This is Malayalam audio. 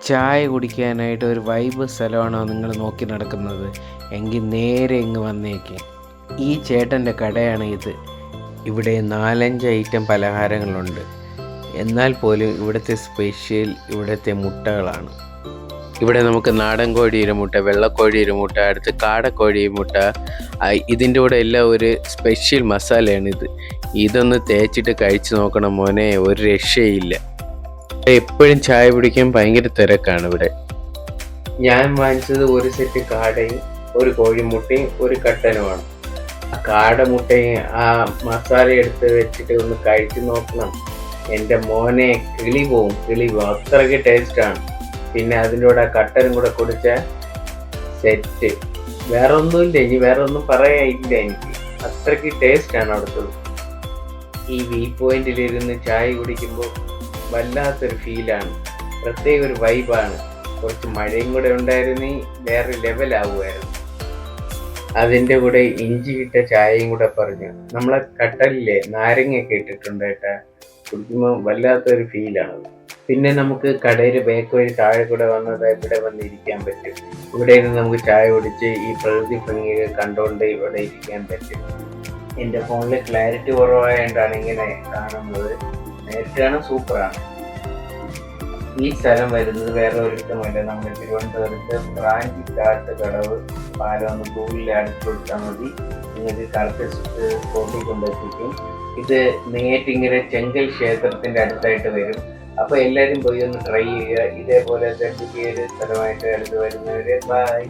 ചായ കുടിക്കാനായിട്ട് ഒരു വൈബ് സ്ഥലമാണോ നിങ്ങൾ നോക്കി നടക്കുന്നത്? എങ്കിൽ നേരെ ഇങ്ങ് വന്നേക്ക്. ഈ ചേട്ടൻ്റെ കടയാണ് ഇത്. ഇവിടെ 4-5 ഐറ്റം പലഹാരങ്ങളുണ്ട്. എന്നാൽ പോലും ഇവിടുത്തെ സ്പെഷ്യൽ ഇവിടുത്തെ മുട്ടകളാണ്. ഇവിടെ നമുക്ക് നാടൻ കോഴിയുടെ മുട്ട, വെള്ളക്കോഴിയുടെ മുട്ട, അടുത്ത് കാടക്കോഴി മുട്ട, ഇതിൻ്റെ കൂടെ എല്ലാം ഒരു സ്പെഷ്യൽ മസാലയാണിത്. ഇതൊന്ന് തേച്ചിട്ട് കഴിച്ച് നോക്കണം മോനെ, ഒരു രക്ഷയില്ല. എപ്പോഴും ചായ കുടിക്കാൻ ഭയങ്കര തിരക്കാണ് ഇവിടെ. ഞാൻ വാങ്ങിച്ചത് ഒരു സെറ്റ് കാടയും ഒരു കോഴിമുട്ടയും ഒരു കട്ടനുമാണ്. ആ കാടമുട്ടയും ആ മസാല എടുത്ത് വെച്ചിട്ട് ഒന്ന് കഴിച്ചു നോക്കണം. എൻ്റെ മോനെ കിളി പോവും. അത്രയ്ക്ക് ടേസ്റ്റാണ്. പിന്നെ അതിൻ്റെ കൂടെ കട്ടനും കൂടെ കുടിച്ച സെറ്റ്. വേറെ ഒന്നുമില്ല, ഇനി വേറെ ഒന്നും പറയാനില്ല എനിക്ക്. അത്രയ്ക്ക് ടേസ്റ്റാണ് അവിടുത്തത്. ഈ വ്യൂ പോയിന്റിലിരുന്ന് ചായ കുടിക്കുമ്പോൾ വല്ലാത്തൊരു ഫീലാണ്, പ്രത്യേക ഒരു വൈബാണ്. കുറച്ച് മഴയും കൂടെ ഉണ്ടായിരുന്നെങ്കിൽ വേറെ ലെവലാവുമായിരുന്നു. അതിൻ്റെ കൂടെ ഇഞ്ചി ഇട്ട ചായയും കൂടെ പറഞ്ഞു. നമ്മളെ കട്ടലിലെ നാരങ്ങയൊക്കെ ഇട്ടിട്ടുണ്ട് കേട്ടാ, കുടിക്കുമ്പോൾ വല്ലാത്തൊരു ഫീലാണ്. പിന്നെ നമുക്ക് കടയിൽ ബേക്ക് വഴി താഴെ കൂടെ വന്നത് ഇവിടെ വന്നിരിക്കാൻ പറ്റും. ഇവിടെ നിന്ന് നമുക്ക് ചായ കുടിച്ച് ഈ പ്രകൃതി ഭംഗിയൊക്കെ കണ്ടുകൊണ്ട് ഇവിടെ ഇരിക്കാൻ പറ്റും. എൻ്റെ ഫോണിൽ ക്ലാരിറ്റി കുറവായതുകൊണ്ടാണ് ഇങ്ങനെ കാണുന്നത്. നേരിട്ടാണ് സൂപ്പറാണ്. ഈ സ്ഥലം വരുന്നത് വേറെ ഒരിടത്തുമല്ല, നമ്മുടെ തിരുവനന്തപുരത്ത് ബ്രാഞ്ചിക്കാട്ട് കടവ് പാലം ഒന്ന് ഗൂഗിളിൽ അടിച്ചു കൊടുത്താൽ മതി. നിങ്ങൾക്ക് കറക്റ്റ് സ്പോട്ടിൽ കൊണ്ടെത്തിക്കും. ഇത് നെയ്യാറ്റിൻകര ചെങ്കൽ ക്ഷേത്രത്തിൻ്റെ അടുത്തായിട്ട് വരും. അപ്പോൾ എല്ലാവരും പോയി ഒന്ന് ട്രൈ ചെയ്യുക. ഇതേപോലെ പുതിയൊരു സ്ഥലമായിട്ട് അടുത്ത് വരുന്നവരെ ബൈ.